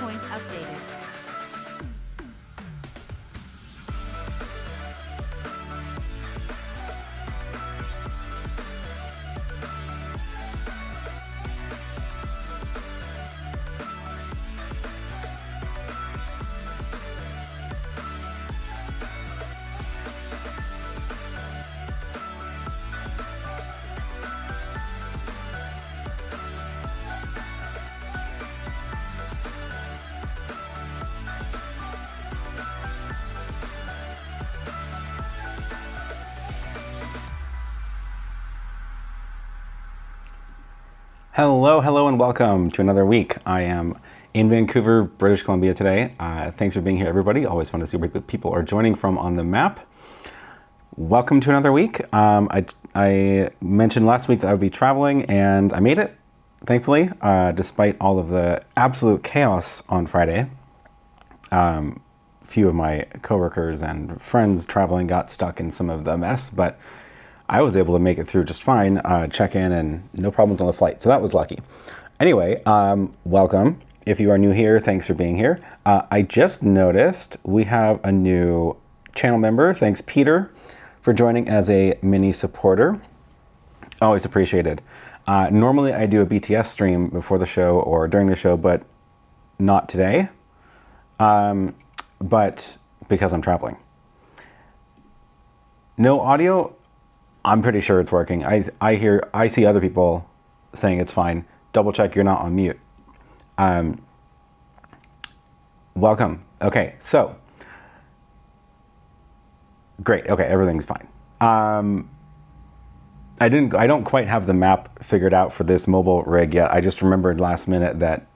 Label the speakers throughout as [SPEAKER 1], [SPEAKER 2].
[SPEAKER 1] point updated.
[SPEAKER 2] Hello, and welcome to another week. I am in Vancouver, British Columbia today. Thanks for being here, everybody. Always fun to see where people are joining from on the map. Welcome to another week. I mentioned last week that I would be traveling, and I made it, thankfully, despite all of the absolute chaos on Friday. Few of my coworkers and friends traveling got stuck in some of the mess, but I was able to make it through just fine, check in, and no problems on the flight, so that was lucky. Anyway, welcome. If you are new here, thanks for being here. I just noticed we have a new channel member. Thanks, Peter, for joining as a mini supporter. Always appreciated. Normally I do a BTS stream before the show or during the show, but not today, but because I'm traveling. No audio. I'm pretty sure it's working. I see other people saying it's fine. Double check you're not on mute. Welcome. Okay, so great. Okay, everything's fine. I don't quite have the map figured out for this mobile rig yet. I just remembered last minute that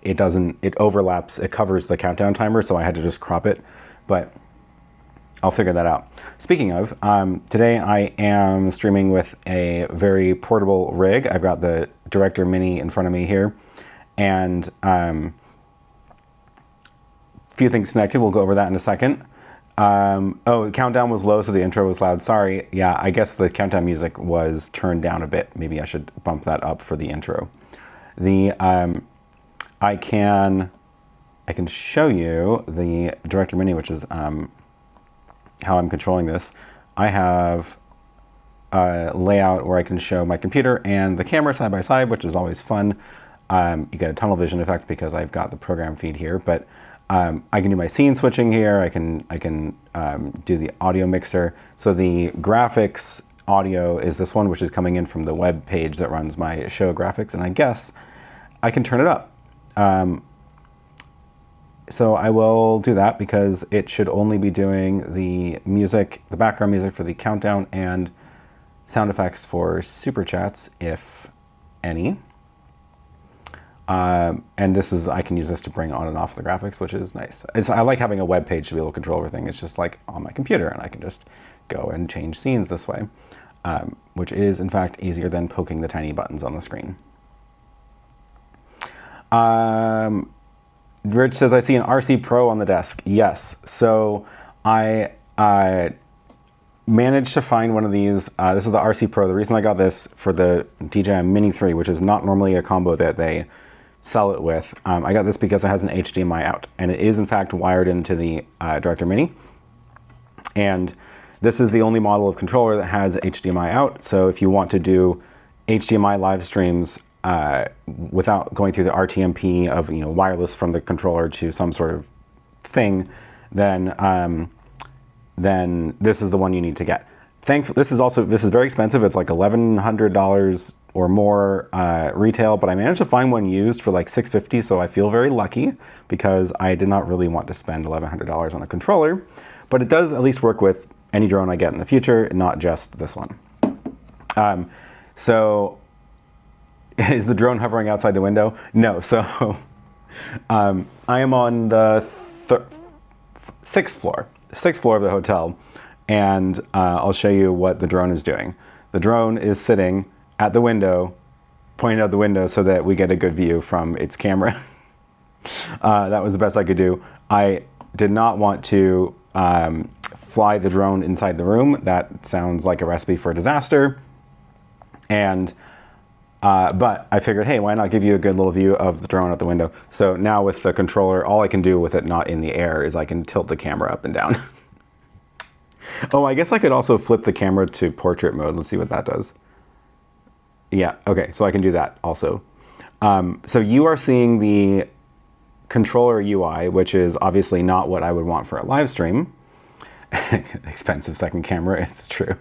[SPEAKER 2] it overlaps, it covers the countdown timer, so I had to just crop it, but I'll figure that out. Speaking of, today I am streaming with a very portable rig. I've got the Director Mini in front of me here, and a few things connected. We'll go over that in a second. Oh, the countdown was low, so the intro was loud. Sorry. Yeah, I guess the countdown music was turned down a bit. Maybe I should bump that up for the intro. I can show you the Director Mini, which is how I'm controlling this. I have a layout where I can show my computer and the camera side by side, which is always fun. You get a tunnel vision effect because I've got the program feed here, but I can do my scene switching here. I can do the audio mixer. So the graphics audio is this one, which is coming in from the web page that runs my show graphics, and I guess I can turn it up. So I will do that because it should only be doing the music, the background music for the countdown, and sound effects for super chats, if any. And I can use this to bring on and off the graphics, which is nice. I like having a web page to be able to control everything. It's just like on my computer, and I can just go and change scenes this way, which is in fact easier than poking the tiny buttons on the screen. Rich says, I see an RC Pro on the desk. Yes, so I managed to find one of these. This is the RC Pro. The reason I got this for the DJI Mini 3, which is not normally a combo that they sell it with, I got this because it has an HDMI out, and it is in fact wired into the Director Mini. And this is the only model of controller that has HDMI out, so if you want to do HDMI live streams without going through the RTMP of wireless from the controller to some sort of thing, then this is the one you need to get. This is very expensive. It's like $1,100 or more retail, but I managed to find one used for like $650, so I feel very lucky because I did not really want to spend $1,100 on a controller, but it does at least work with any drone I get in the future, not just this one. So is the drone hovering outside the window? No. So I am on the sixth floor of the hotel, and I'll show you what the drone is doing. The drone is sitting at the window, pointing out the window so that we get a good view from its camera. That was the best I could do. I did not want to fly the drone inside the room. That sounds like a recipe for a disaster. And But I figured, hey, why not give you a good little view of the drone out the window? So now with the controller, all I can do with it not in the air is I can tilt the camera up and down. Oh, I guess I could also flip the camera to portrait mode. Let's see what that does. Yeah, okay, so I can do that also. So you are seeing the controller UI, which is obviously not what I would want for a live stream. Expensive second camera, it's true.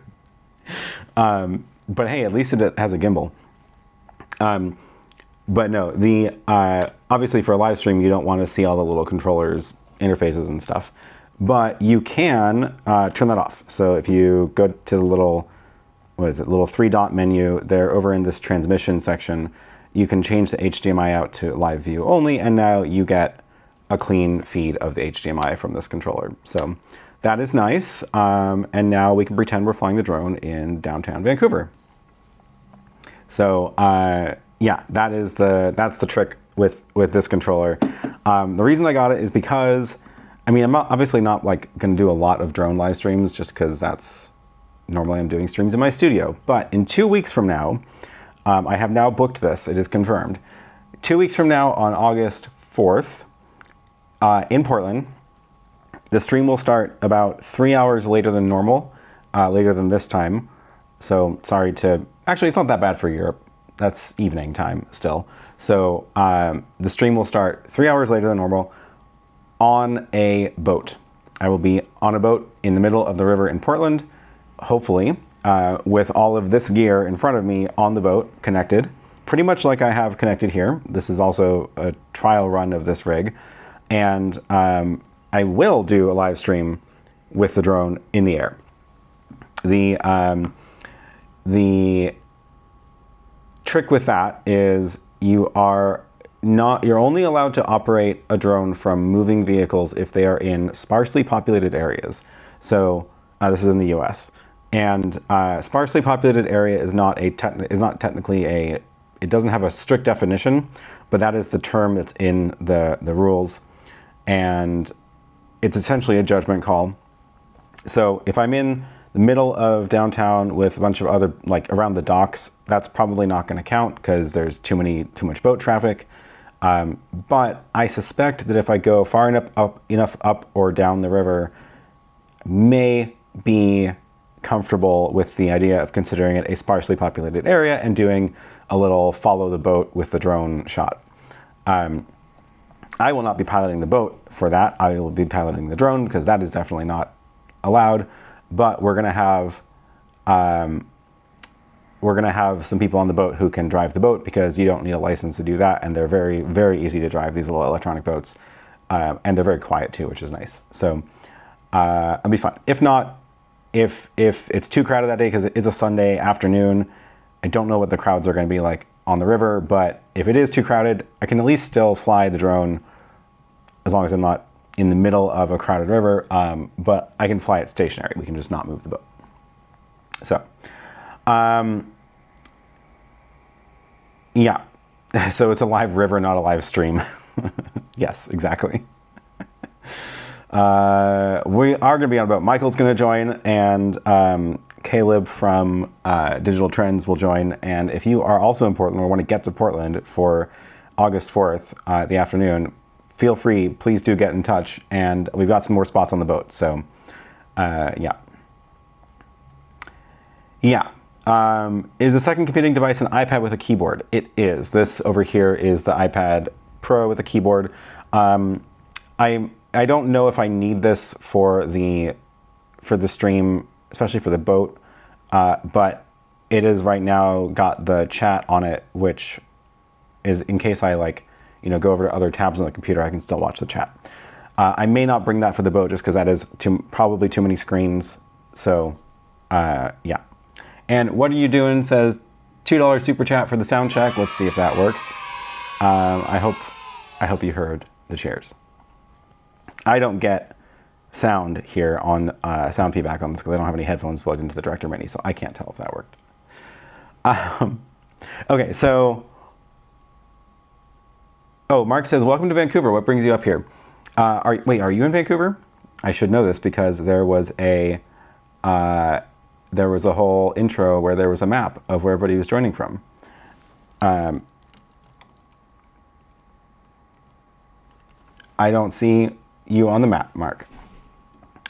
[SPEAKER 2] But hey, at least it has a gimbal. But no, obviously for a live stream, you don't want to see all the little controllers, interfaces and stuff. But you can turn that off. So if you go to the little, little 3-dot menu there over in this transmission section, you can change the HDMI out to live view only, and now you get a clean feed of the HDMI from this controller. So that is nice. And now we can pretend we're flying the drone in downtown Vancouver. So yeah, that's the trick with this controller. The reason I got it is because, I mean, I'm obviously not like going to do a lot of drone live streams just because normally I'm doing streams in my studio. But in 2 weeks from now, I have now booked this, it is confirmed. 2 weeks from now on August 4th in Portland, the stream will start about 3 hours later than normal, later than this time. So sorry actually it's not that bad for Europe. That's evening time still. So the stream will start 3 hours later than normal on a boat. I will be on a boat in the middle of the river in Portland, hopefully, with all of this gear in front of me on the boat connected, pretty much like I have connected here. This is also a trial run of this rig. And I will do a live stream with the drone in the air. The trick with that is you're only allowed to operate a drone from moving vehicles if they are in sparsely populated areas. So this is in the US. And sparsely populated area is not technically it doesn't have a strict definition, but that is the term that's in the rules. And it's essentially a judgment call. So if I'm in the middle of downtown with a bunch of other, like around the docks, that's probably not going to count because there's too much boat traffic. But I suspect that if I go far enough up or down the river, may be comfortable with the idea of considering it a sparsely populated area and doing a little follow the boat with the drone shot. I will not be piloting the boat for that. I will be piloting the drone because that is definitely not allowed. But we're gonna have some people on the boat who can drive the boat because you don't need a license to do that, and they're very, very easy to drive, these little electronic boats, and they're very quiet too, which is nice. So it'll be fun. If not, if it's too crowded that day because it is a Sunday afternoon, I don't know what the crowds are going to be like on the river, but if it is too crowded, I can at least still fly the drone as long as I'm not in the middle of a crowded river, but I can fly it stationary. We can just not move the boat. So, yeah. So it's a live river, not a live stream. Yes, exactly. We are going to be on a boat. Michael's going to join, and Caleb from Digital Trends will join. And if you are also in Portland or want to get to Portland for August 4th, the afternoon, feel free, please do get in touch. And we've got some more spots on the boat. So, yeah. Yeah. Is the second computing device an iPad with a keyboard? It is. This over here is the iPad Pro with a keyboard. I don't know if I need this for the stream, especially for the boat, but it is right now got the chat on it, which is in case I go over to other tabs on the computer, I can still watch the chat. I may not bring that for the boat just because that is probably too many screens. So, yeah. And what are you doing? Says $2 super chat for the sound check. Let's see if that works. I hope you heard the cheers. I don't get sound here on sound feedback on this because I don't have any headphones plugged into the director mini, so I can't tell if that worked. Okay, so Mark says, welcome to Vancouver. What brings you up here? Are you in Vancouver? I should know this because there was a whole intro where there was a map of where everybody was joining from. I don't see you on the map, Mark.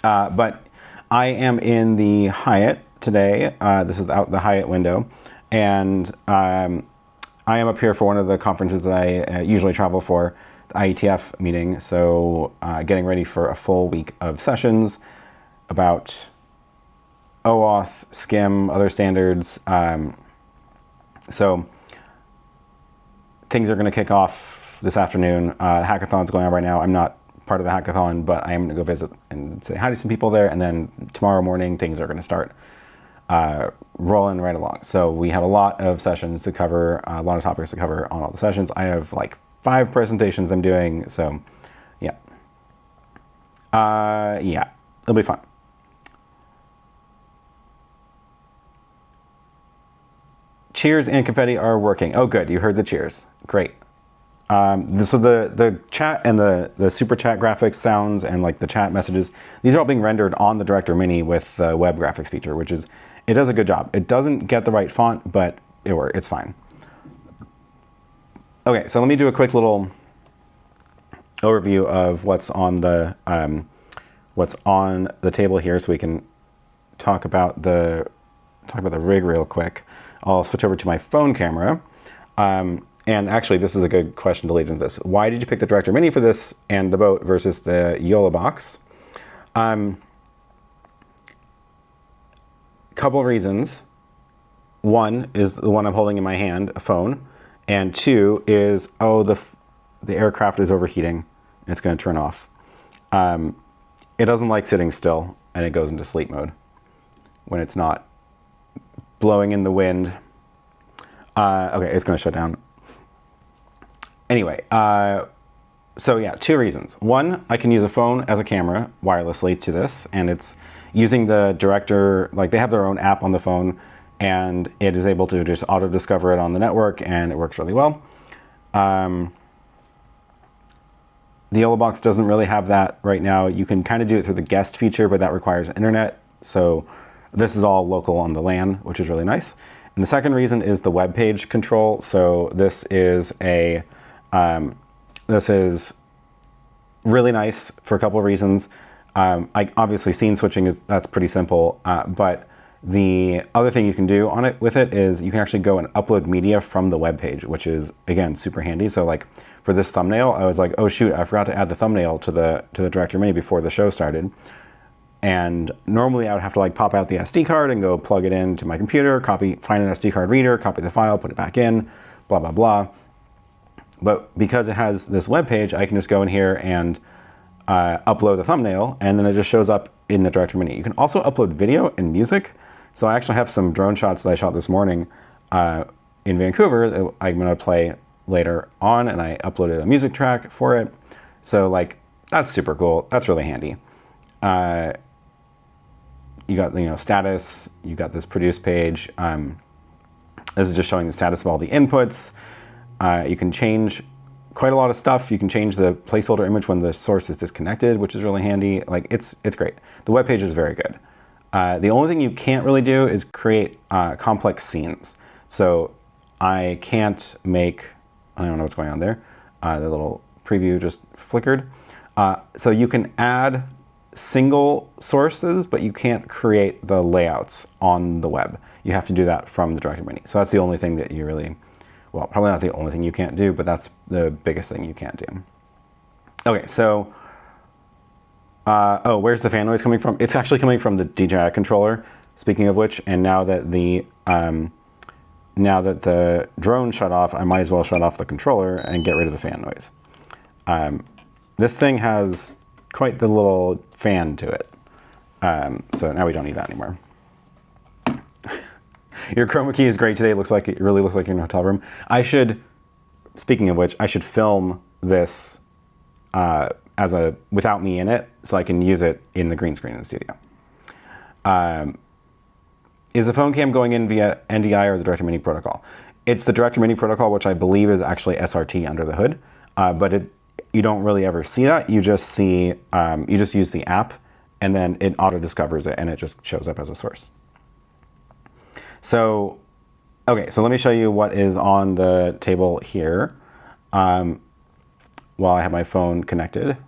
[SPEAKER 2] But I am in the Hyatt today. This is out the Hyatt window. And I am up here for one of the conferences that I usually travel for, the IETF meeting. So getting ready for a full week of sessions about OAuth, SCIM, other standards. So things are going to kick off this afternoon. Hackathon's going on right now. I'm not part of the hackathon, but I am going to go visit and say hi to some people there. And then tomorrow morning, things are going to start rolling right along. So we have a lot of sessions to cover, a lot of topics to cover on all the sessions. I have like 5 presentations I'm doing. So yeah. Yeah, it'll be fun. Cheers and confetti are working. Oh, good. You heard the cheers. Great. So the chat and the super chat graphics, sounds, and like the chat messages, these are all being rendered on the Director Mini with the web graphics feature, which is, it does a good job. It doesn't get the right font, but it's fine. Okay, so let me do a quick little overview of what's on the table here, so we can talk about the rig real quick. I'll switch over to my phone camera. And actually, this is a good question to lead into this. Why did you pick the Director Mini for this and the boat versus the YOLO box? Couple of reasons. One is the one I'm holding in my hand, a phone. And 2 is, the aircraft is overheating and it's going to turn off. It doesn't like sitting still, and it goes into sleep mode when it's not blowing in the wind. Okay, it's going to shut down. Anyway, so yeah, 2 reasons. One, I can use a phone as a camera wirelessly to this, and it's using the Director, like they have their own app on the phone, and it is able to just auto-discover it on the network, and it works really well. The YOLO box doesn't really have that right now. You can kind of do it through the guest feature, but that requires internet. So this is all local on the LAN, which is really nice. And the second reason is the web page control. So this is really nice for a couple of reasons. Obviously scene switching that's pretty simple, but the other thing you can do on it with it is you can actually go and upload media from the web page, which is again super handy. So like for this thumbnail, I was like, oh shoot, I forgot to add the thumbnail to the Director Mini before the show started. And normally I would have to like pop out the SD card and go plug it into my computer, find an SD card reader, copy the file, put it back in, blah, blah, blah. But because it has this web page, I can just go in here and upload the thumbnail, and then it just shows up in the Director Mini. You can also upload video and music. So I actually have some drone shots that I shot this morning in Vancouver that I'm going to play later on, and I uploaded a music track for it. So like, that's super cool. That's really handy. You got, status, you got this produce page. This is just showing the status of all the inputs. You can change quite a lot of stuff. You can change the placeholder image when the source is disconnected, which is really handy. Like it's great. The web page is very good. The only thing you can't really do is create complex scenes. So I can't make, I don't know what's going on there. The little preview just flickered. So you can add single sources, but you can't create the layouts on the web. You have to do that from the Director Mini. So that's the only thing that you really, well, probably not the only thing you can't do, but that's the biggest thing you can't do. Okay, so, where's the fan noise coming from? It's actually coming from the DJI controller, speaking of which, and now that the drone shut off, I might as well shut off the controller and get rid of the fan noise. This thing has quite the little fan to it. So now we don't need that anymore. Your chroma key is great today. It really looks like you're in a hotel room. Speaking of which, I should film this without me in it, so I can use it in the green screen in the studio. Is the phone cam going in via NDI or the Director Mini protocol? It's the Director Mini protocol, which I believe is actually SRT under the hood, but you don't really ever see that. You just see, you just use the app, and then it auto discovers it, and it just shows up as a source. So Okay, so let me show you what is on the table here while I have my phone connected.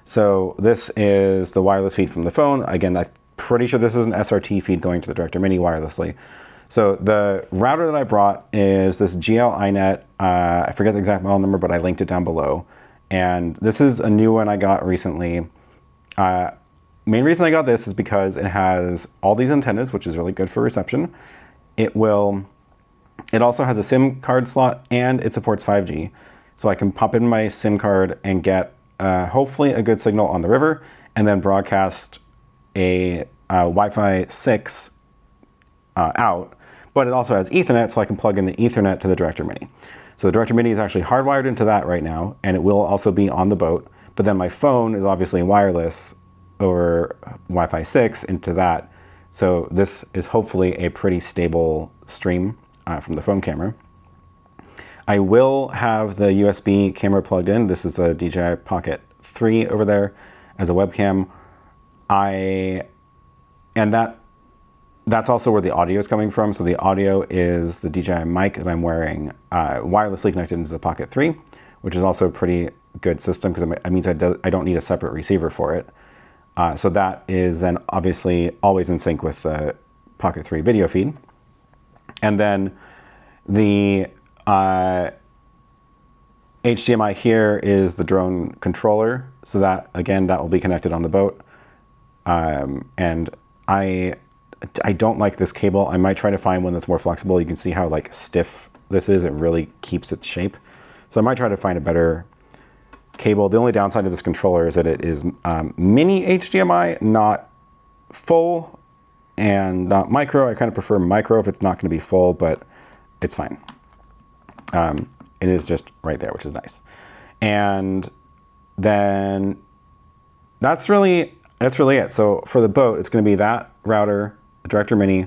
[SPEAKER 2] So this is the wireless feed from the phone. Again, I'm pretty sure this is an SRT feed going to the Director Mini wirelessly. So the router that I brought is this GL iNet. I forget the exact model number, but I linked it down below. And this is a new one I got recently. Main reason I got this is because it has all these antennas, which is really good for reception. It also has a SIM card slot and it supports 5G. So I can pop in my SIM card and get hopefully a good signal on the river and then broadcast a Wi-Fi 6 out. But it also has Ethernet, so I can plug in the Ethernet to the Director Mini. So the Director Mini is actually hardwired into that right now, and it will also be on the boat. But then my phone is obviously wireless or Wi-Fi 6 into that. So this is hopefully a pretty stable stream from the phone camera. I will have the USB camera plugged in. This is the DJI Pocket 3 over there as a webcam. That's also where the audio is coming from. So the audio is the DJI mic that I'm wearing wirelessly connected into the Pocket 3, which is also a pretty good system because it means I don't need a separate receiver for it. So that is then obviously always in sync with the Pocket 3 video feed. And then the HDMI here is the drone controller. So that, again, that will be connected on the boat. And I don't like this cable. I might try to find one that's more flexible. You can see how like stiff this is. It really keeps its shape. So I might try to find a better cable. The only downside of this controller is that it is mini HDMI, not full and not micro. I kind of prefer micro if it's not going to be full, but it's fine. It is just right there, which is nice. And then that's really it. So for the boat, it's going to be that router, the Director Mini,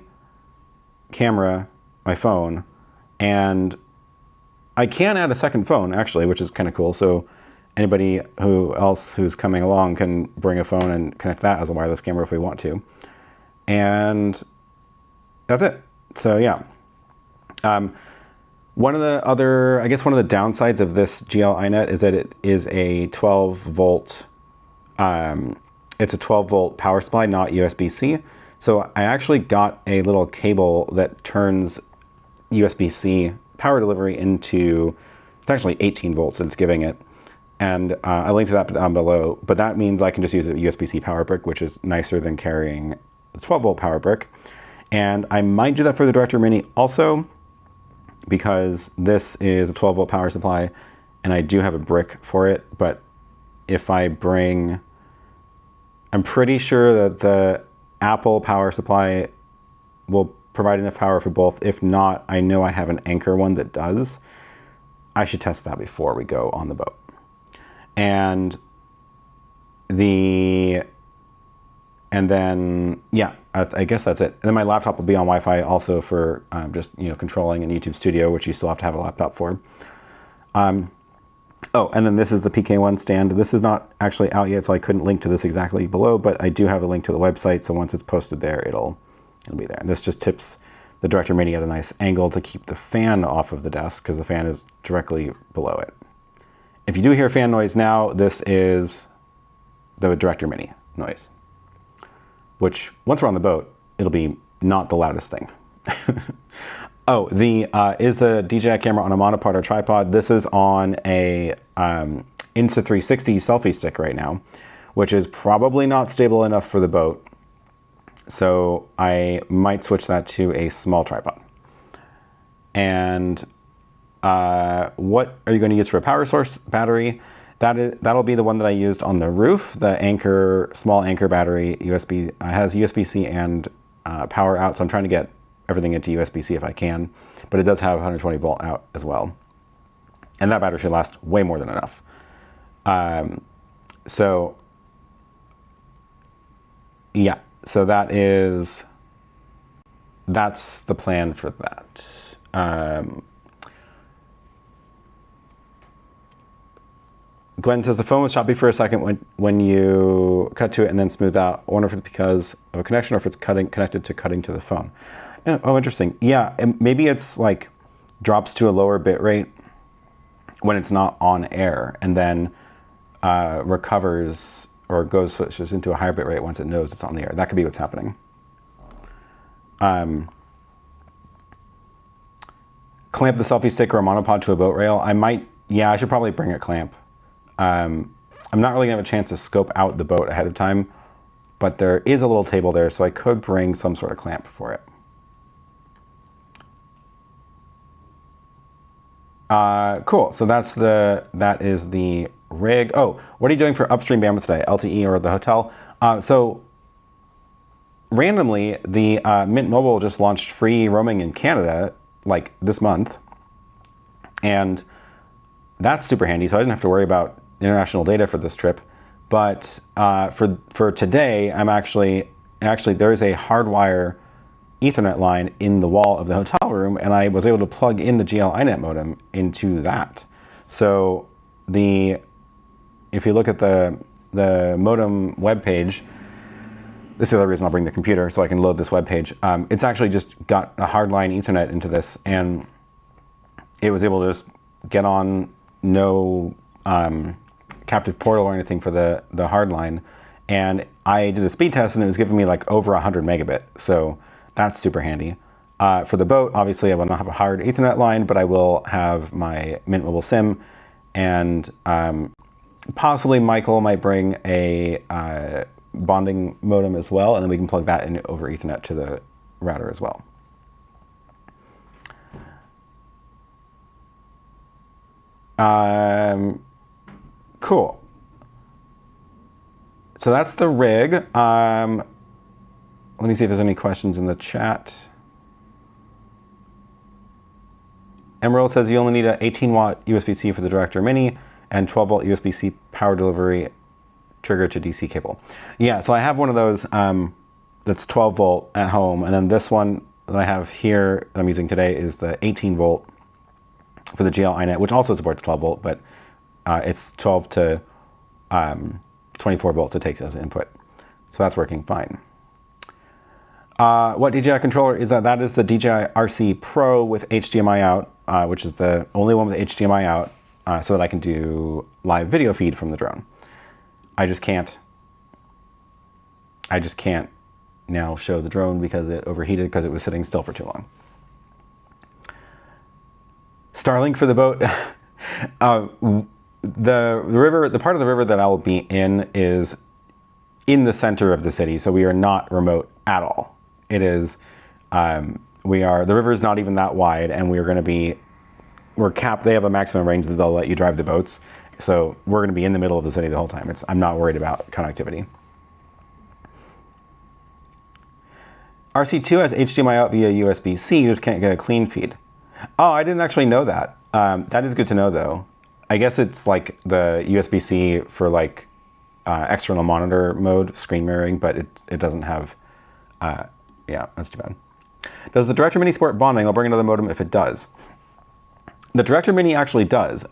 [SPEAKER 2] camera, my phone, and I can add a second phone actually, which is kind of cool. So anybody who's coming along can bring a phone and connect that as a wireless camera if we want to. And that's it. So yeah. One of the downsides of this GL iNet is that it is a 12 volt, it's a 12 volt power supply, not USB-C. So I actually got a little cable that turns USB-C power delivery into, it's actually 18 volts that it's giving it. And I linked to that down below, but that means I can just use a USB-C power brick, which is nicer than carrying the 12 volt power brick. And I might do that for the Director Mini also, because this is a 12 volt power supply and I do have a brick for it. But if I bring, I'm pretty sure that the Apple power supply will provide enough power for both. If not, I know I have an Anchor one that does. I should test that before we go on the boat. And then, yeah, I guess that's it. And then my laptop will be on Wi-Fi also for just, controlling in YouTube Studio, which you still have to have a laptop for. Oh, and then this is the PK1 stand. This is not actually out yet, so I couldn't link to this exactly below, but I do have a link to the website, so once it's posted there, it'll be there. And this just tips the Director Mini at a nice angle to keep the fan off of the desk, because the fan is directly below it. If you do hear fan noise now, this is the Director Mini noise, which once we're on the boat, it'll be not the loudest thing. Oh, is the DJI camera on a monopod or tripod? This is on a Insta360 selfie stick right now, which is probably not stable enough for the boat. So I might switch that to a small tripod. And what are you going to use for a power source battery? That'll be the one that I used on the roof. The Anchor, small Anchor battery, USB, has USB-C and power out. So I'm trying to get everything into USB-C if I can, but it does have 120 volt out as well. And that battery should last way more than enough. So yeah, so that's the plan for that. Gwen says the phone was choppy for a second when you cut to it and then smooth out. I wonder if it's because of a connection or if it's connected to cutting to the phone. Oh, interesting. Yeah, maybe it's like drops to a lower bit rate when it's not on air, and then recovers or switches into a higher bit rate once it knows it's on the air. That could be what's happening. Clamp the selfie stick or a monopod to a boat rail. I might, yeah, I should probably bring a clamp. I'm not really gonna have a chance to scope out the boat ahead of time, but there is a little table there, so I could bring some sort of clamp for it. Cool, so that is the rig. Oh, what are you doing for upstream bandwidth today? LTE or the hotel? So randomly, the Mint Mobile just launched free roaming in Canada, like this month. And that's super handy, so I didn't have to worry about international data for this trip. But for today, I'm actually there is a hardwire Ethernet line in the wall of the hotel room, and I was able to plug in the GL iNet modem into that. So if you look at the modem webpage, this is the other reason I'll bring the computer so I can load this webpage. It's actually just got a hardline Ethernet into this, and it was able to just get on no captive portal or anything for the hardline. And I did a speed test, and it was giving me like over 100 megabit. So that's super handy. For the boat, obviously I will not have a hard Ethernet line, but I will have my Mint Mobile SIM, and possibly Michael might bring a bonding modem as well, and then we can plug that in over Ethernet to the router as well. Cool. So that's the rig. Let me see if there's any questions in the chat. Emerald says you only need an 18-watt USB-C for the Director Mini and 12-volt USB-C power delivery trigger to DC cable. Yeah, so I have one of those that's 12-volt at home, and then this one that I have here that I'm using today is the 18-volt for the GL iNet, which also supports 12-volt, but it's 12 to 24 volts it takes as input. So that's working fine. What DJI controller is that? That is the DJI RC Pro with HDMI out, which is the only one with HDMI out, so that I can do live video feed from the drone. I just can't now show the drone because it overheated because it was sitting still for too long. Starlink for the boat. The river, the part of the river that I will be in is in the center of the city, so we are not remote at all. It is, the river is not even that wide, and we're capped. They have a maximum range that they'll let you drive the boats. So we're going to be in the middle of the city the whole time. I'm not worried about connectivity. RC2 has HDMI out via USB-C. You just can't get a clean feed. Oh, I didn't actually know that. That is good to know, though. I guess it's like the USB-C for like external monitor mode, screen mirroring, but it doesn't have, yeah, that's too bad. Does the Director Mini support bonding? I'll bring another modem if it does. The Director Mini actually does.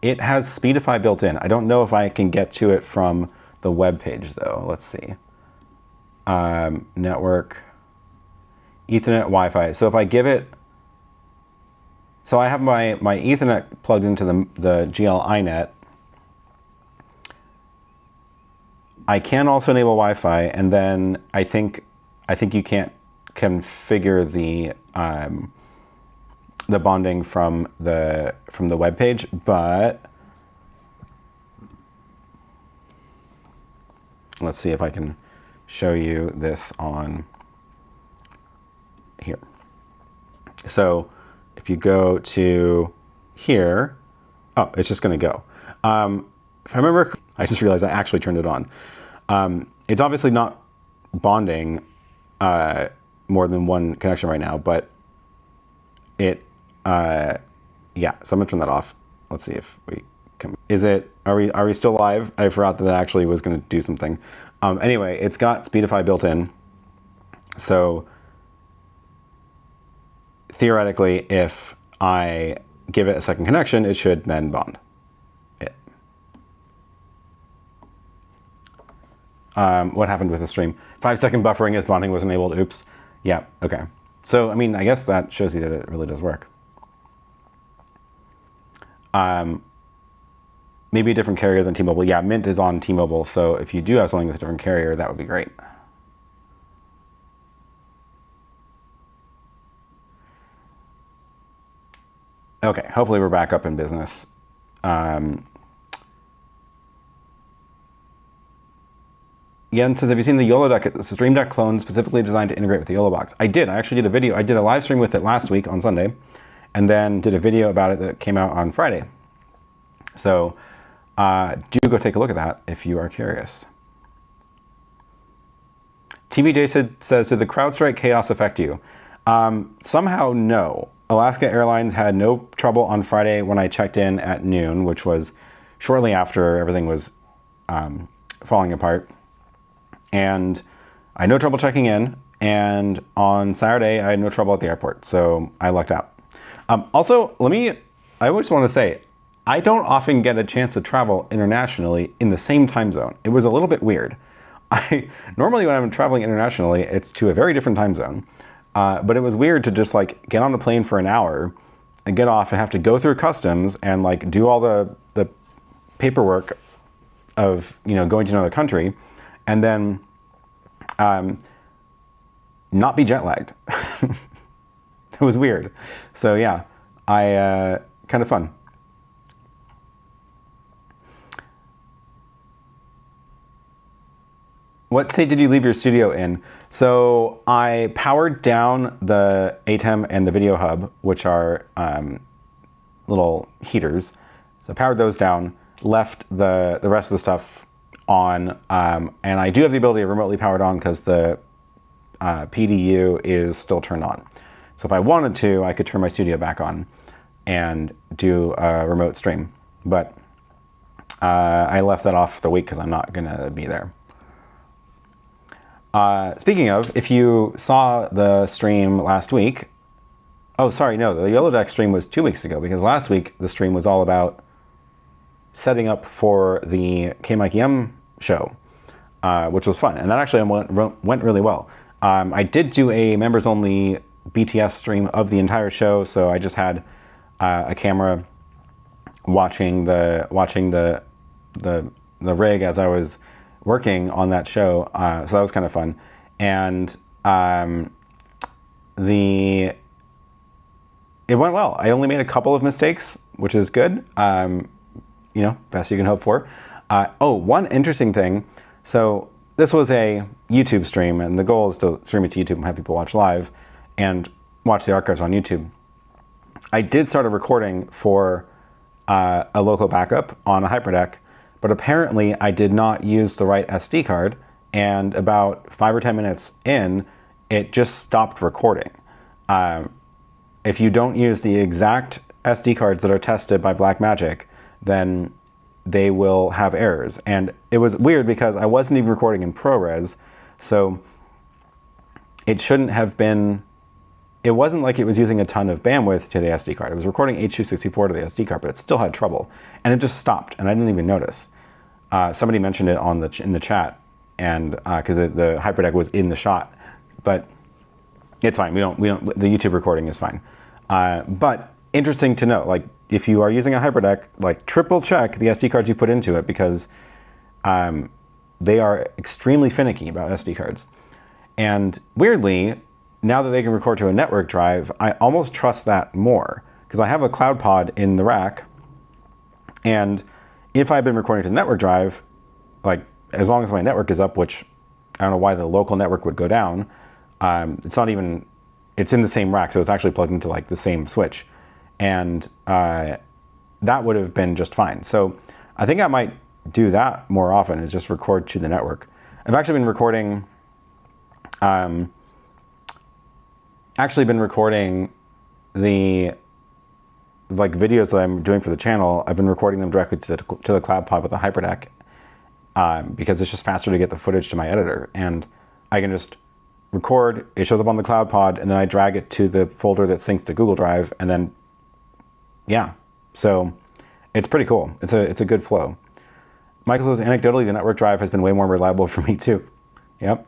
[SPEAKER 2] It has Speedify built in. I don't know if I can get to it from the web page though. Let's see. Network, Ethernet, Wi-Fi. So if I give it, so I have my Ethernet plugged into the GL iNet. I can also enable Wi-Fi, and then I think you can't configure the bonding from the web page, but let's see if I can show you this on here. So if you go to here, oh, it's just going to go. If I remember, I just realized I actually turned it on. It's obviously not bonding more than one connection right now, but it, yeah, so I'm gonna turn that off. Let's see if we can, are we still live? I forgot that that actually was gonna do something. Anyway, it's got Speedify built in. So theoretically, if I give it a second connection, it should then bond it. What happened with the stream? 5-second buffering as bonding was enabled, oops. Yeah, okay. So, I mean, I guess that shows you that it really does work. Maybe a different carrier than T-Mobile. Yeah, Mint is on T-Mobile, so if you do have something with a different carrier, that would be great. Okay, hopefully we're back up in business. Yen says, have you seen the YOLO Deck? It's a Stream Deck clone specifically designed to integrate with the YOLO box. I did. I actually did a video. I did a live stream with it last week on Sunday, and then did a video about it that came out on Friday. So do go take a look at that if you are curious. TBJ says, did the CrowdStrike chaos affect you? Somehow, no. Alaska Airlines had no trouble on Friday when I checked in at noon, which was shortly after everything was falling apart. And I had no trouble checking in. And on Saturday, I had no trouble at the airport. So I lucked out. Also, I just want to say, I don't often get a chance to travel internationally in the same time zone. It was a little bit weird. Normally when I'm traveling internationally, it's to a very different time zone. But it was weird to just like get on the plane for an hour and get off and have to go through customs and like do all the paperwork of, going to another country and then not be jet lagged. It was weird. So yeah, kind of fun. What state did you leave your studio in? So I powered down the ATEM and the Video Hub, which are little heaters. So I powered those down, left the rest of the stuff on, and I do have the ability to remotely power it on because the PDU is still turned on. So if I wanted to, I could turn my studio back on and do a remote stream. But I left that off the week because I'm not gonna be there. Speaking of, if you saw the stream last week, oh, sorry, no, the YOLO Deck stream was 2 weeks ago because last week the stream was all about setting up for the KMikeM show, which was fun. And that actually went really well. I did do a members only BTS stream of the entire show. So I just had a camera watching the rig as I was working on that show, so that was kind of fun. And it went well. I only made a couple of mistakes, which is good. Best you can hope for. One interesting thing. So this was a YouTube stream, and the goal is to stream it to YouTube and have people watch live and watch the archives on YouTube. I did start a recording for a local backup on a hyperdeck, but apparently I did not use the right SD card, and about 5 or 10 minutes in, it just stopped recording. If you don't use the exact SD cards that are tested by Blackmagic, then they will have errors. And it was weird because I wasn't even recording in ProRes, so it shouldn't have been, it wasn't like it was using a ton of bandwidth to the SD card. It was recording H.264 to the SD card, but it still had trouble. And it just stopped, and I didn't even notice. Somebody mentioned it in the chat, and because the hyperdeck was in the shot, but it's fine. The YouTube recording is fine. But interesting to know, like if you are using a hyperdeck, like triple check the SD cards you put into it because they are extremely finicky about SD cards. And weirdly, now that they can record to a network drive, I almost trust that more because I have a cloud pod in the rack, and if I've been recording to the network drive, like as long as my network is up, which I don't know why the local network would go down, it's not even, it's in the same rack, so it's actually plugged into like the same switch, and that would have been just fine. So I think I might do that more often, is just record to the network. I've actually been recording the videos that I'm doing for the channel. I've been recording them directly to the cloud pod with a hyperdeck because it's just faster to get the footage to my editor, and I can just record, it shows up on the cloud pod, and then I drag it to the folder that syncs to Google Drive, and then yeah, so it's pretty cool. It's a good flow. Michael says, anecdotally, the network drive has been way more reliable for me too. Yep.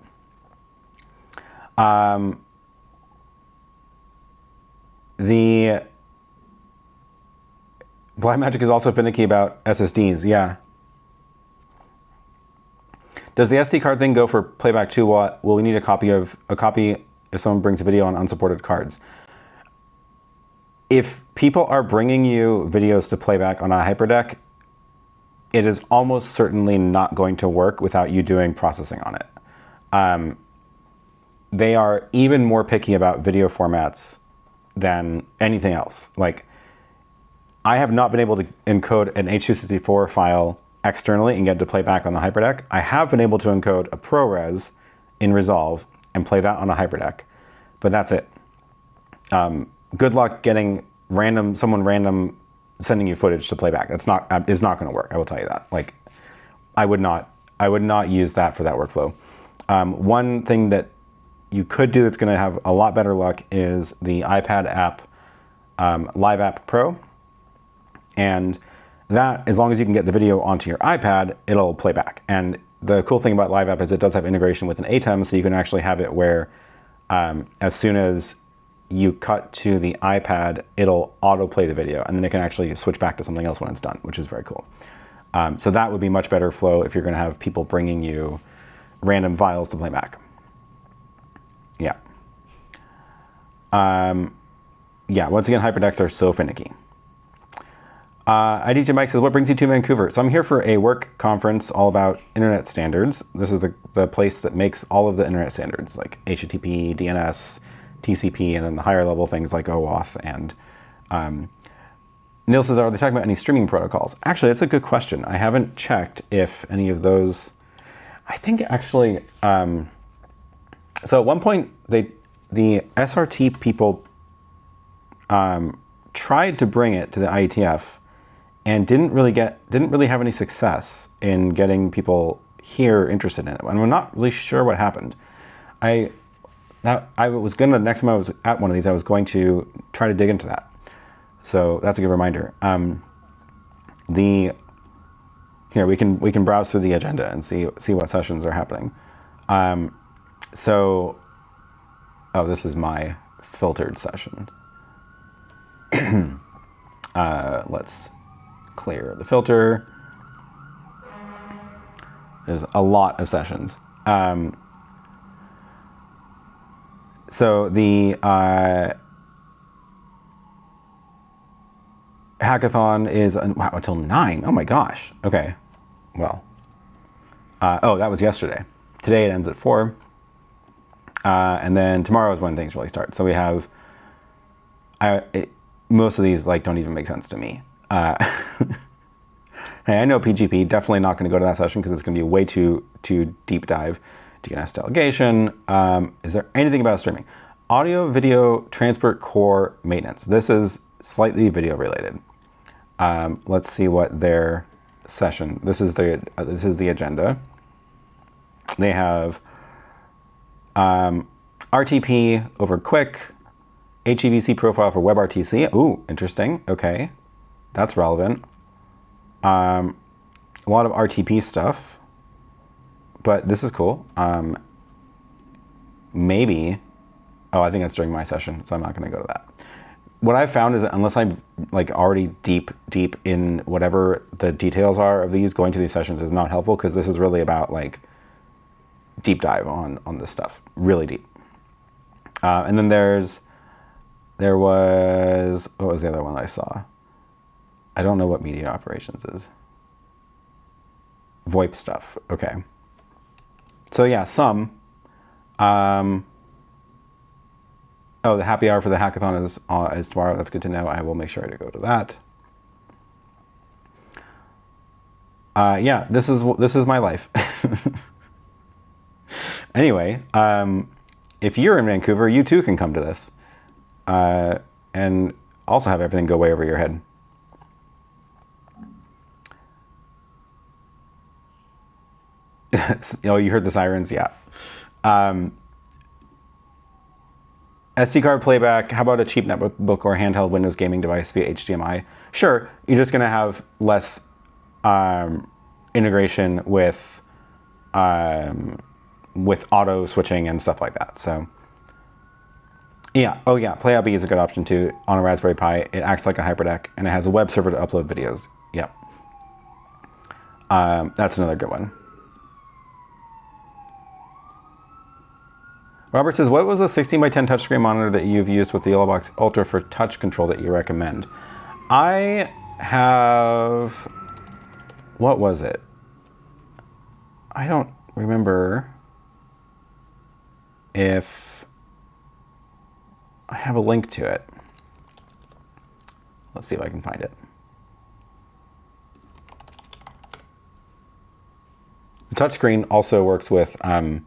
[SPEAKER 2] The Blackmagic is also finicky about SSDs, yeah. Does the SD card thing go for playback too? Will we need a copy if someone brings a video on unsupported cards? If people are bringing you videos to playback on a hyperdeck, it is almost certainly not going to work without you doing processing on it. They are even more picky about video formats than anything else. Like, I have not been able to encode an H.264 file externally and get it to play back on the hyperdeck. I have been able to encode a ProRes in Resolve and play that on a hyperdeck, but that's it. Good luck getting someone random sending you footage to play back. That's not is not going to work. I will tell you that. Like, I would not use that for that workflow. One thing that you could do that's going to have a lot better luck is the iPad app, Live App Pro, and that, as long as you can get the video onto your iPad, it'll play back. And the cool thing about Live App is it does have integration with an ATEM, so you can actually have it where as soon as you cut to the iPad, it'll autoplay the video, and then it can actually switch back to something else when it's done, which is very cool. So that would be much better flow if you're going to have people bringing you random files to play back. Yeah. Yeah, once again, hyperdecks are so finicky. IDJ Mike says, what brings you to Vancouver? So I'm here for a work conference all about internet standards. This is the place that makes all of the internet standards, like HTTP, DNS, TCP, and then the higher level things like OAuth. And Neil says, are they talking about any streaming protocols? Actually, that's a good question. I haven't checked if any of those, I think actually, so at one point, the SRT people tried to bring it to the IETF and didn't really have any success in getting people here interested in it. And we're not really sure what happened. I was gonna, next time I was at one of these, I was going to try to dig into that. So that's a good reminder. Here we can browse through the agenda and see what sessions are happening. So, oh, this is my filtered session. Let's clear the filter. There's a lot of sessions. So the hackathon is until 9. Oh my gosh. Okay. Well. Oh, that was yesterday. Today it ends at 4. And then tomorrow is when things really start. So we have. Most of these don't even make sense to me. Hey, I know PGP, definitely not going to go to that session because it's going to be way too deep dive. DNS delegation. Is there anything about streaming? Audio, video, transport core maintenance. This is slightly video related. Let's see what their session. This is the agenda. They have RTP over quick. HEVC profile for WebRTC. Ooh, interesting. Okay, that's relevant. A lot of RTP stuff, but this is cool. Maybe. Oh, I think that's during my session, so I'm not going to go to that. What I've found is that unless I'm already deep in whatever the details are of these, going to these sessions is not helpful because this is really about deep dive on this stuff, really deep. And then there was, what was the other one I saw? I don't know what media operations is. VoIP stuff, okay. So yeah, some. Oh, the happy hour for the hackathon is tomorrow. That's good to know. I will make sure to go to that. Yeah, this is my life. Anyway, if you're in Vancouver, you too can come to this. And also have everything go way over your head. Oh, you heard the sirens? Yeah. SD card playback. How about a cheap netbook or handheld Windows gaming device via HDMI? Sure, you're just going to have less integration with auto switching and stuff like that. So Yeah, oh yeah, PlayOutB is a good option too on a Raspberry Pi. It acts like a hyperdeck and it has a web server to upload videos. Yep. That's another good one. Robert says, what was the 16 by 10 touchscreen monitor that you've used with the Yellowbox Ultra for touch control that you recommend? I have, what was it? I don't remember if I have a link to it. Let's see if I can find it. The touchscreen also works with, it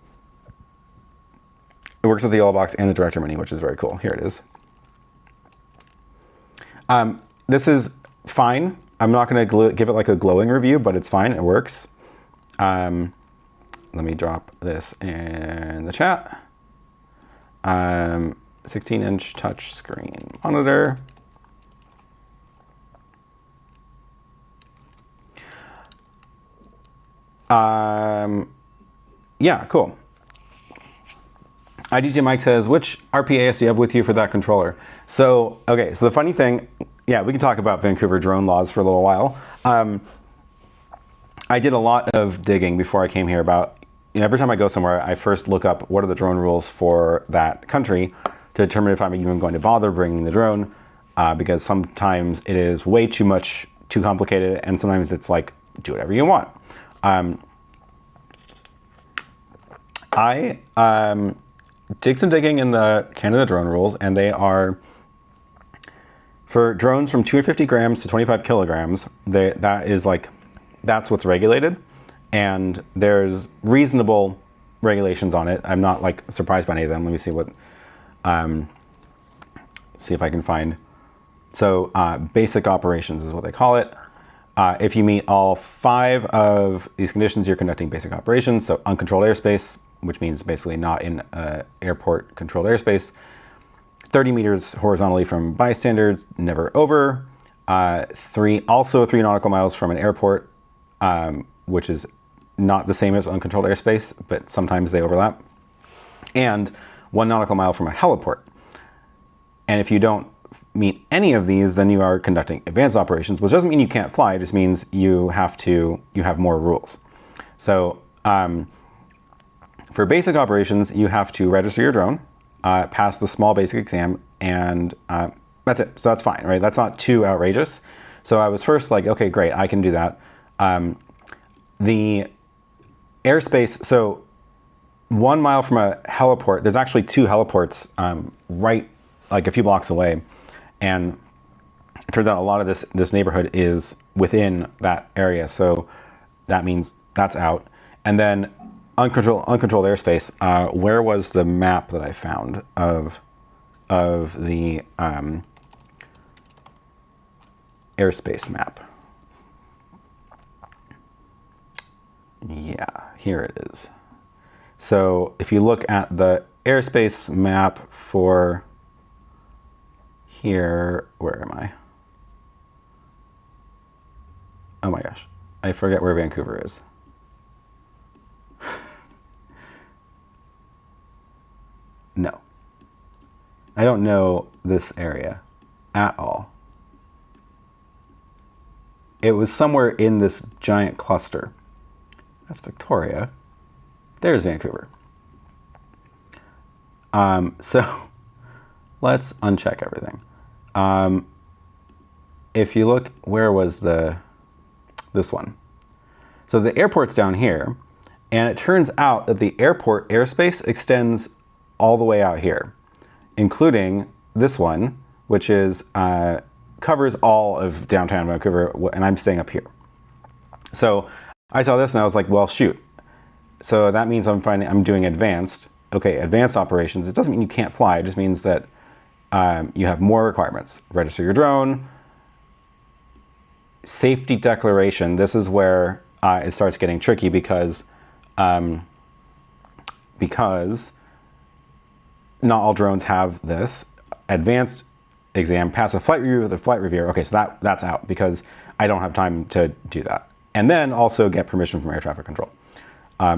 [SPEAKER 2] works with the Yellowbox and the director menu, which is very cool. Here it is. This is fine. I'm not going to give it like a glowing review, but it's fine. It works. Let me drop this in the chat. 16-inch touch screen monitor. Yeah, cool. IDJ Mike says, which RPAS do you have with you for that controller? So, okay, so the funny thing, yeah, we can talk about Vancouver drone laws for a little while. I did a lot of digging before I came here about, every time I go somewhere, I first look up what are the drone rules for that country to determine if I'm even going to bother bringing the drone, because sometimes it is way too much, too complicated, and sometimes it's like, do whatever you want. I did some digging in the Canada drone rules, and they are, for drones from 250 grams to 25 kilograms, that's what's regulated, and there's reasonable regulations on it. I'm not like surprised by any of them. Let me see what, see if I can find. So basic operations is what they call it. If you meet all 5 of these conditions, you're conducting basic operations. So uncontrolled airspace, which means basically not in airport controlled airspace. 30 meters horizontally from bystanders, never over. Also 3 nautical miles from an airport, which is not the same as uncontrolled airspace, but sometimes they overlap. And 1 nautical mile from a heliport. And if you don't meet any of these, then you are conducting advanced operations, which doesn't mean you can't fly, it just means you have more rules. So for basic operations, you have to register your drone, pass the small basic exam, and that's it. So that's fine, right? That's not too outrageous. So I was first like, okay, great, I can do that. The airspace, so 1 mile from a heliport, there's actually 2 heliports right like a few blocks away. And it turns out a lot of this neighborhood is within that area. So that means that's out. And then uncontrolled airspace, where was the map that I found of the airspace map? Yeah, here it is. So if you look at the airspace map for here, where am I? Oh my gosh, I forget where Vancouver is. No, I don't know this area at all. It was somewhere in this giant cluster. That's Victoria. There's Vancouver. So let's uncheck everything. If you look, where was this one? So the airport's down here, and it turns out that the airport airspace extends all the way out here, including this one, which is covers all of downtown Vancouver, and I'm staying up here. So I saw this and I was like, well, shoot. So that means I'm doing advanced. Okay, advanced operations. It doesn't mean you can't fly. It just means that you have more requirements. Register your drone. Safety declaration. This is where it starts getting tricky because not all drones have this. Advanced exam, pass a flight review with a flight reviewer. Okay, so that's out because I don't have time to do that. And then also get permission from air traffic control,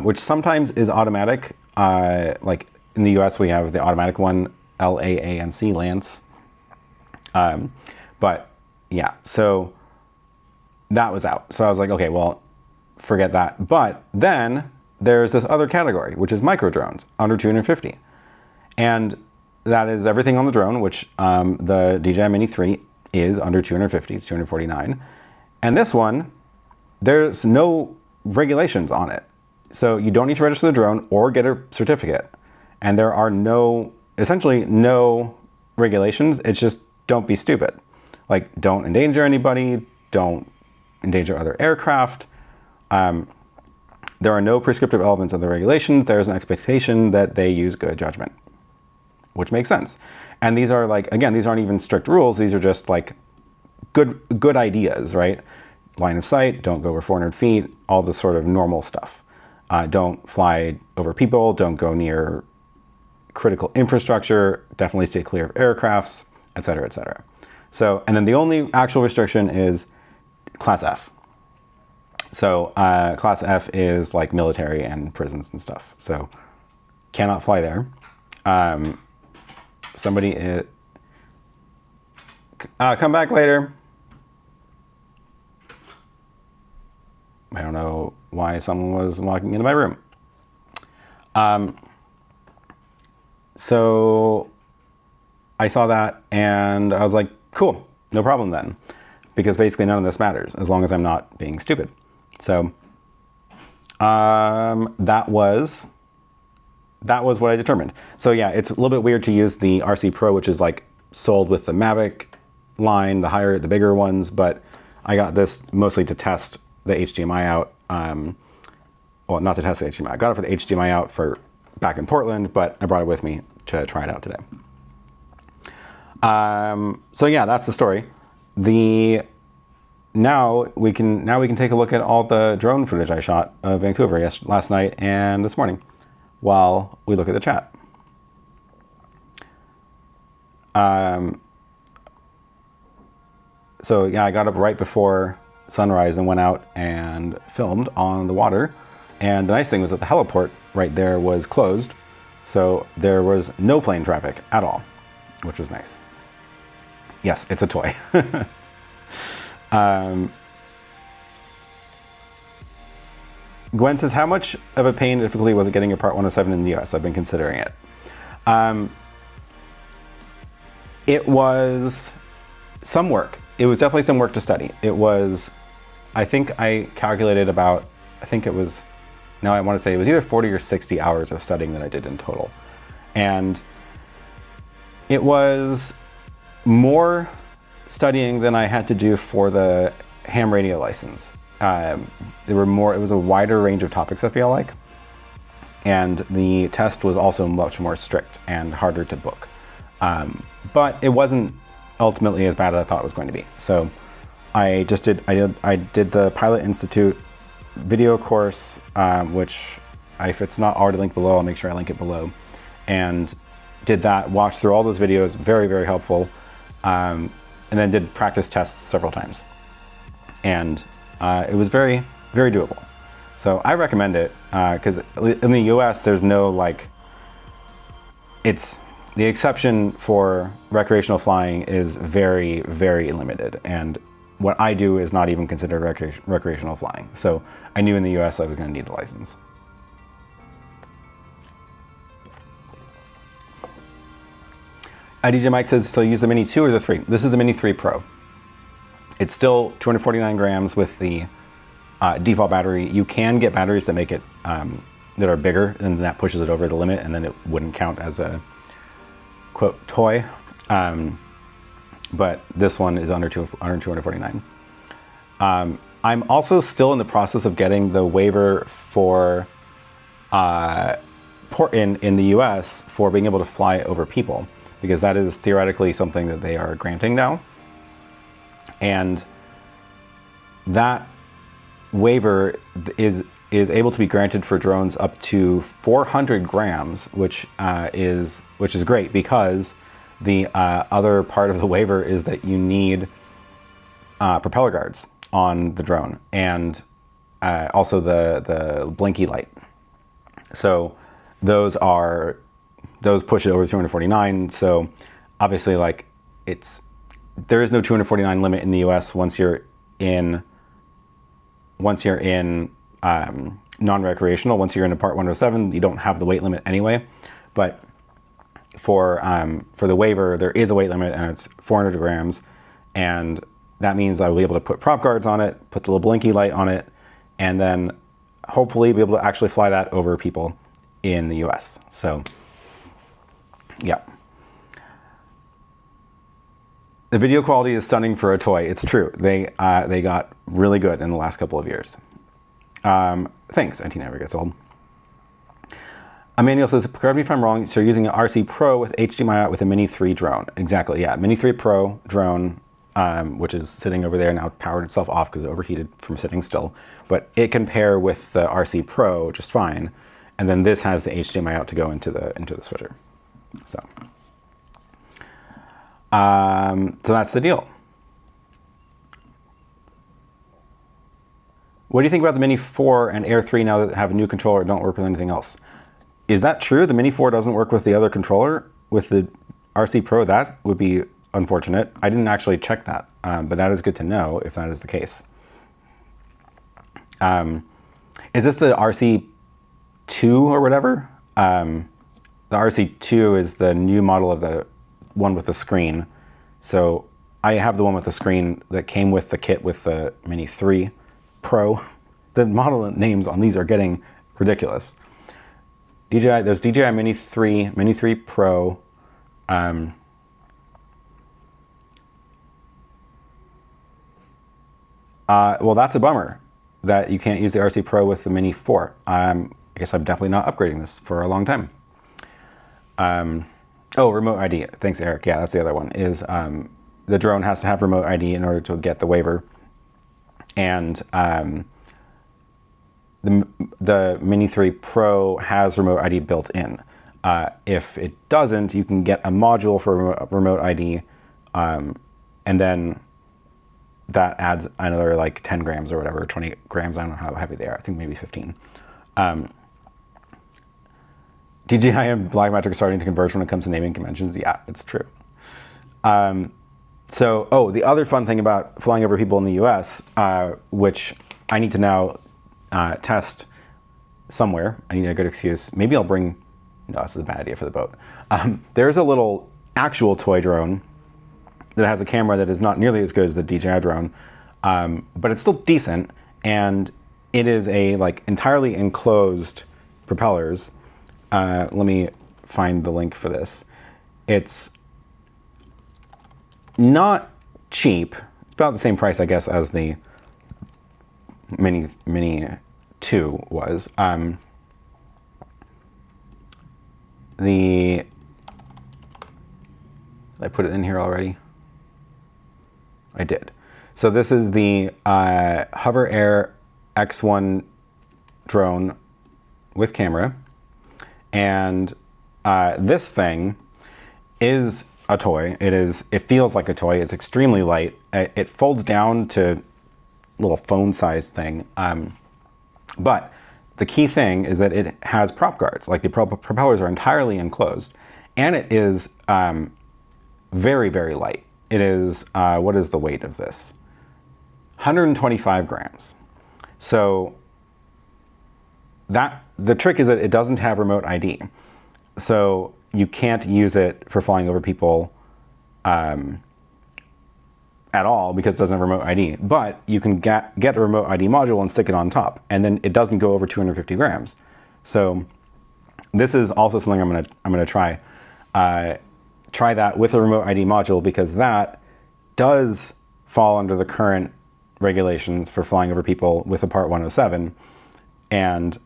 [SPEAKER 2] which sometimes is automatic. Like in the US, we have the automatic one. L-A-A-N-C, Lance. But yeah, so that was out. So I was like, okay, well, forget that. But then there's this other category, which is micro drones under 250. And that is everything on the drone, which the DJI Mini 3 is under 250, it's 249. And this one, there's no regulations on it. So you don't need to register the drone or get a certificate. And there are essentially no regulations. It's just don't be stupid. Like, don't endanger anybody, don't endanger other aircraft. There are no prescriptive elements of the regulations. There's an expectation that they use good judgment, which makes sense. And these are like, again, these aren't even strict rules. These are just like good ideas, right? Line of sight, don't go over 400 feet, all this sort of normal stuff. Don't fly over people, don't go near critical infrastructure, definitely stay clear of aircrafts, et cetera, et cetera. So, and then the only actual restriction is Class F. So Class F is like military and prisons and stuff. So cannot fly there. Somebody come back later. I don't know why someone was walking into my room. So I saw that and I was like, cool, no problem then. Because basically none of this matters as long as I'm not being stupid. So that was what I determined. So yeah, it's a little bit weird to use the RC Pro, which is like sold with the Mavic line, the bigger ones, but I got this mostly to test the HDMI out. Well, not to test the HDMI. I got it for the HDMI out for back in Portland, but I brought it with me to try it out today. So yeah, that's the story. Now we can take a look at all the drone footage I shot of Vancouver last night and this morning while we look at the chat. So yeah, I got up right before sunrise and went out and filmed on the water. And the nice thing was that the heliport right there was closed. So there was no plane traffic at all, which was nice. Yes, it's a toy. Gwen says, how much of a pain and difficulty was it getting your Part 107 in the US? I've been considering it. It was some work. It was definitely some work to study. It was, I think I calculated about, now I want to say it was either 40 or 60 hours of studying that I did in total. And it was more studying than I had to do for the ham radio license. It was a wider range of topics, I feel like. And the test was also much more strict and harder to book. But it wasn't ultimately as bad as I thought it was going to be. So I did the Pilot Institute video course, which if it's not already linked below, I'll make sure I link it below. And did that, watched through all those videos, very, very helpful. And then did practice tests several times. And it was very, very doable. So I recommend it, because in the US, there's no the exception for recreational flying is very, very limited. And what I do is not even considered recreational flying. So I knew in the US I was going to need a license. DJ Mike says, so use the Mini 2 or the 3? This is the Mini 3 Pro. It's still 249 grams with the default battery. You can get batteries that make it, that are bigger, and that pushes it over the limit, and then it wouldn't count as a, quote, toy. But this one is under 249. I'm also still in the process of getting the waiver for in the US for being able to fly over people, because that is theoretically something that they are granting now. And that waiver is able to be granted for drones up to 400 grams, which is great, because the other part of the waiver is that you need propeller guards on the drone, and also the blinky light. So those are those push it over 249. So obviously, like, there is no 249 limit in the US once you're in non-recreational. Once you're in a Part 107, you don't have the weight limit anyway. But for the waiver, there is a weight limit, and it's 400 grams, and that means I will be able to put prop guards on it, put the little blinky light on it, and then hopefully be able to actually fly that over people in the US. So, yeah. The video quality is stunning for a toy. It's true. They got really good in the last couple of years. Thanks, NT Never Gets Old. Emmanuel says, correct me if I'm wrong, so you're using an RC Pro with HDMI out with a Mini 3 drone. Exactly, yeah. Mini 3 Pro drone, which is sitting over there now, powered itself off because it overheated from sitting still. But it can pair with the RC Pro just fine. And then this has the HDMI out to go into the switcher. So that's the deal. What do you think about the Mini 4 and Air 3 now that have a new controller and don't work with anything else? Is that true? The Mini 4 doesn't work with the other controller? With the RC Pro, that would be unfortunate. I didn't actually check that, but that is good to know if that is the case. Is this the RC2 or whatever? The RC2 is the new model of the one with the screen. So I have the one with the screen that came with the kit with the Mini 3 Pro. The model names on these are getting ridiculous. There's DJI Mini 3, Mini 3 Pro. Well, that's a bummer that you can't use the RC Pro with the Mini 4. I guess I'm definitely not upgrading this for a long time. Oh, remote ID. Thanks, Eric. Yeah, that's the other one. Is the drone has to have remote ID in order to get the waiver, and the Mini 3 Pro has remote ID built in. If it doesn't, you can get a module for remote ID, and then that adds another like 10 grams or whatever, 20 grams. I don't know how heavy they are. I think maybe 15. DJI and Blackmagic are starting to converge when it comes to naming conventions. Yeah, it's true. So, the other fun thing about flying over people in the US, which I need to now test somewhere. I need a good excuse. Maybe I'll bring, no, this is a bad idea for the boat. There's a little actual toy drone that has a camera that is not nearly as good as the DJI drone, but it's still decent, and it is a like entirely enclosed propellers. Let me find the link for this. It's not cheap. It's about the same price, I guess, as the Mini 2 was. Did I put it in here already? I did. So this is the Hover Air X1 drone with camera. And this thing is a toy. It feels like a toy. It's extremely light. It folds down to a little phone-sized thing. But the key thing is that it has prop guards. Like the propellers are entirely enclosed, and it is very, very light. It is, what is the weight of this? 125 grams. So the trick is that it doesn't have remote ID. So you can't use it for flying over people at all because it doesn't have remote ID. But you can get a remote ID module and stick it on top, and then it doesn't go over 250 grams. So this is also something I'm gonna try. Try that with a remote ID module, because that does fall under the current regulations for flying over people with a Part 107. And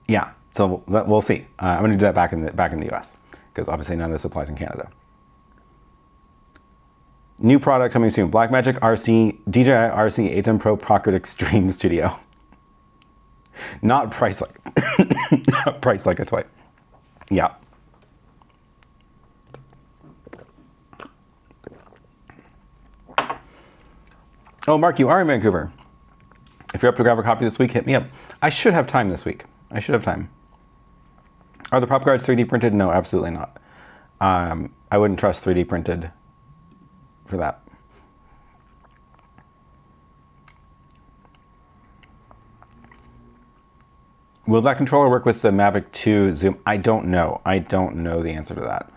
[SPEAKER 2] yeah, so we'll see. I'm going to do that back in the US, because obviously none of this applies in Canada. New product coming soon: Blackmagic RC DJI RC 810 Pro Pocket Extreme Studio. Not priced like a toy. Yeah. Oh, Mark, you are in Vancouver. If you're up to grab a coffee this week, hit me up. I should have time this week. I should have time. Are the prop guards 3D printed? No, absolutely not. I wouldn't trust 3D printed for that. Will that controller work with the Mavic 2 Zoom? I don't know. I don't know the answer to that.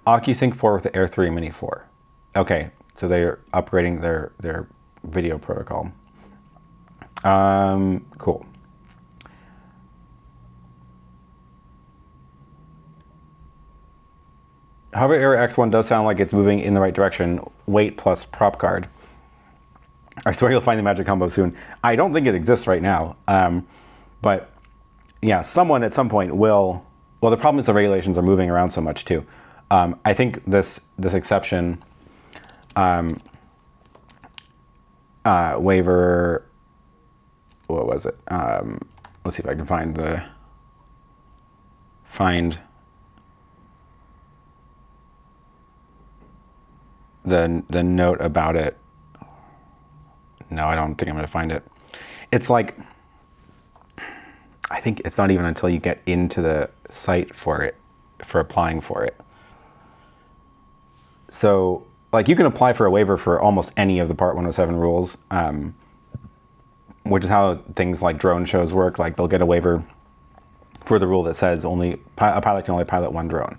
[SPEAKER 2] OcuSync 4 with the Air 3 Mini 4. Okay, so they're upgrading their video protocol. Cool. Hover Air X1 does sound like it's moving in the right direction. Weight plus prop guard. I swear you'll find the magic combo soon. I don't think it exists right now. But yeah, someone at some point will. Well, the problem is the regulations are moving around so much too. I think this exception waiver. What was it? Let's see if I can find the note about it. No, I don't think I'm going to find it. It's like, I think it's not even until you get into the site for applying for it. So, like, you can apply for a waiver for almost any of the Part 107 rules, which is how things like drone shows work. Like, they'll get a waiver for the rule that says only a pilot can only pilot one drone.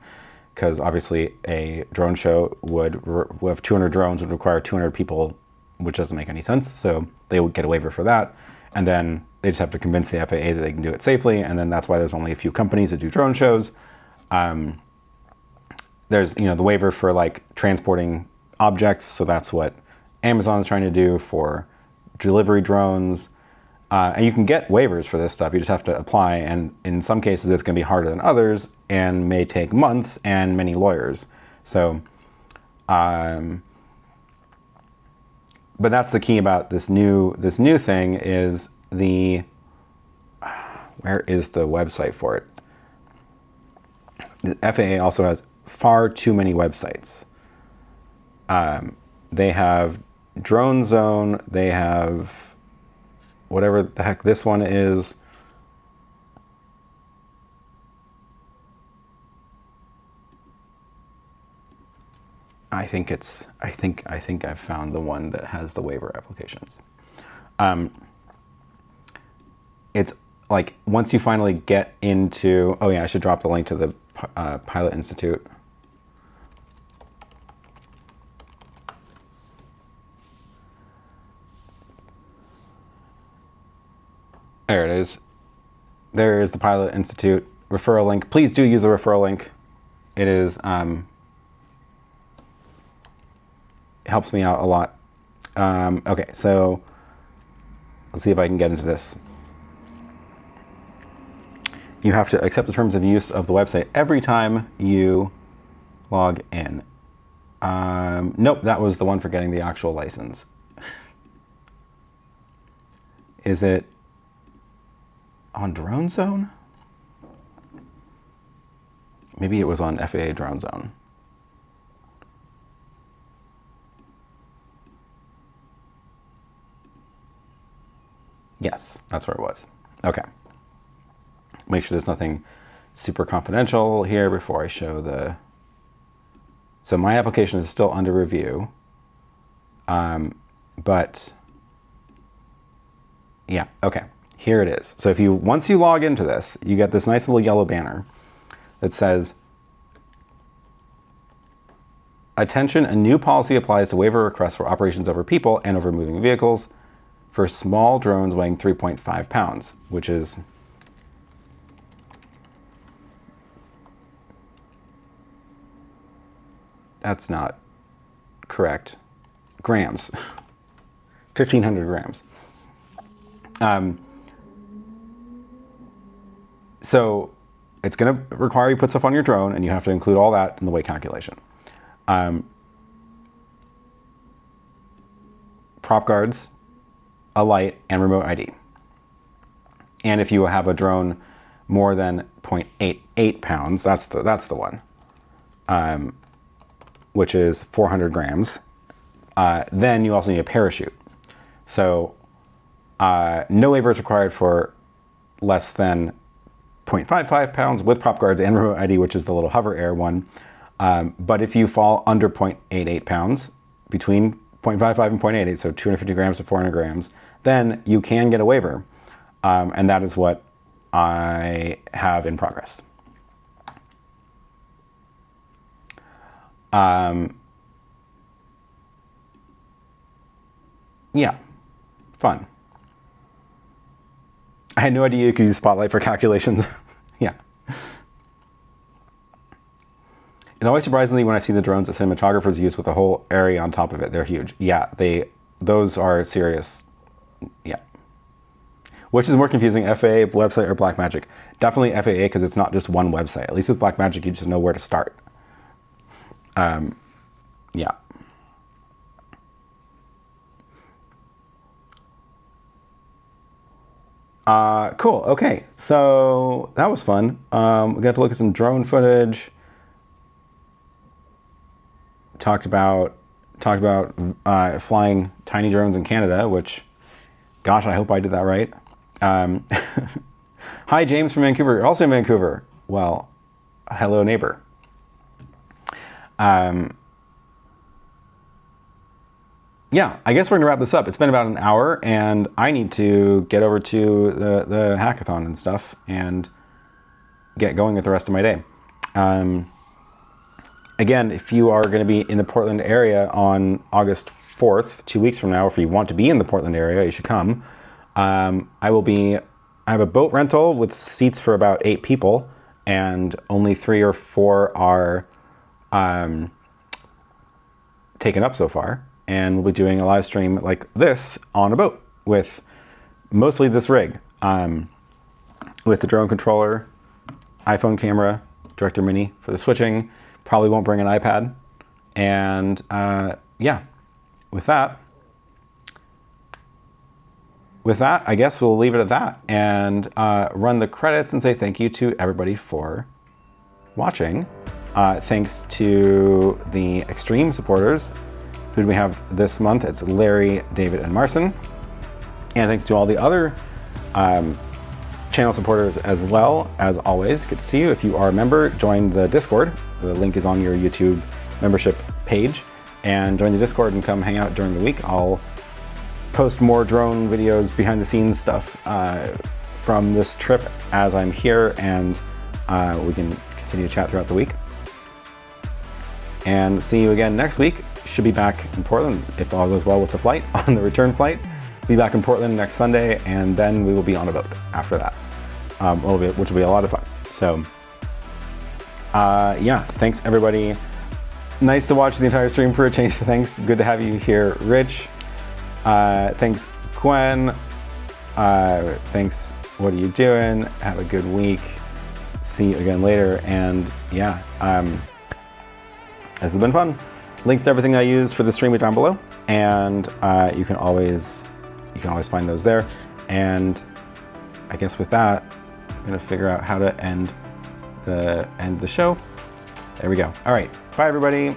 [SPEAKER 2] Because obviously a drone show would have 200 drones would require 200 people, which doesn't make any sense. So they would get a waiver for that. And then they just have to convince the FAA that they can do it safely. And then that's why there's only a few companies that do drone shows. There's, the waiver for like transporting objects. So that's what Amazon is trying to do for delivery drones. And you can get waivers for this stuff. You just have to apply. And in some cases, it's going to be harder than others and may take months and many lawyers. So, but that's the key about this new thing is where is the website for it? The FAA also has far too many websites. They have Drone Zone. They have whatever the heck this one is. I think I've found the one that has the waiver applications. It's like once you finally get into, oh yeah, I should drop the link to the Pilot Institute. There it is. There is the Pilot Institute referral link. Please do use the referral link. It is, it helps me out a lot. Okay, so let's see if I can get into this. You have to accept the terms of use of the website every time you log in. Nope, that was the one for getting the actual license. Is it on Drone Zone? Maybe it was on FAA Drone Zone. Yes, that's where it was. Okay. Make sure there's nothing super confidential here before I show the... So my application is still under review. But yeah, okay. Here it is. So once you log into this, you get this nice little yellow banner that says, attention, a new policy applies to waiver requests for operations over people and over moving vehicles for small drones weighing 3.5 pounds, which is that's not correct. Grams. 1,500 grams. So it's going to require you put stuff on your drone, and you have to include all that in the weight calculation. Prop guards, a light, and remote ID. And if you have a drone more than 0.88 pounds, that's the one, which is 400 grams. Then you also need a parachute. So no waiver is required for less than 0.55 pounds with prop guards and remote ID, which is the little hover air one. But if you fall under 0.88 pounds, between 0.55 and 0.88, so 250 grams to 400 grams, then you can get a waiver. And that is what I have in progress. Yeah, fun. I had no idea you could use Spotlight for calculations. Yeah. It always surprises me when I see the drones that cinematographers use with the whole area on top of it. They're huge. Yeah, those are serious. Yeah. Which is more confusing, FAA website or Blackmagic? Definitely FAA, because it's not just one website. At least with Blackmagic, you just know where to start. Yeah. Cool. Okay, so that was fun. We got to look at some drone footage. Talked about flying tiny drones in Canada, which, gosh, I hope I did that right. Hi, James from Vancouver. You're also in Vancouver. Well, hello, neighbor. Yeah, I guess we're gonna wrap this up. It's been about an hour, and I need to get over to the hackathon and stuff and get going with the rest of my day. Again, if you are going to be in the Portland area on August 4th, 2 weeks from now, if you want to be in the Portland area, you should come. I have a boat rental with seats for about 8 people, and only 3 or 4 are taken up so far. And we'll be doing a live stream like this on a boat with mostly this rig, with the drone controller, iPhone camera, Director Mini for the switching. Probably won't bring an iPad. And yeah, with that, I guess we'll leave it at that and run the credits and say thank you to everybody for watching. Thanks to the Extreme supporters. Who do we have this month? It's Larry, David, and Marcin. And thanks to all the other channel supporters as well. As always, good to see you. If you are a member, join the Discord. The link is on your YouTube membership page. And join the Discord and come hang out during the week. I'll post more drone videos, behind the scenes stuff from this trip as I'm here, and we can continue to chat throughout the week. And see you again next week. Should be back in Portland if all goes well with the flight, on the return flight. Be back in Portland next Sunday, and then we will be on a boat after that, which will be a lot of fun. So yeah, thanks everybody. Nice to watch the entire stream for a change. Thanks, good to have you here, Rich. Thanks, Gwen. Thanks, what are you doing? Have a good week. See you again later, and yeah, this has been fun. Links to everything I use for the stream are down below, and you can always find those there. And I guess with that, I'm gonna figure out how to end the show. There we go. All right, bye everybody.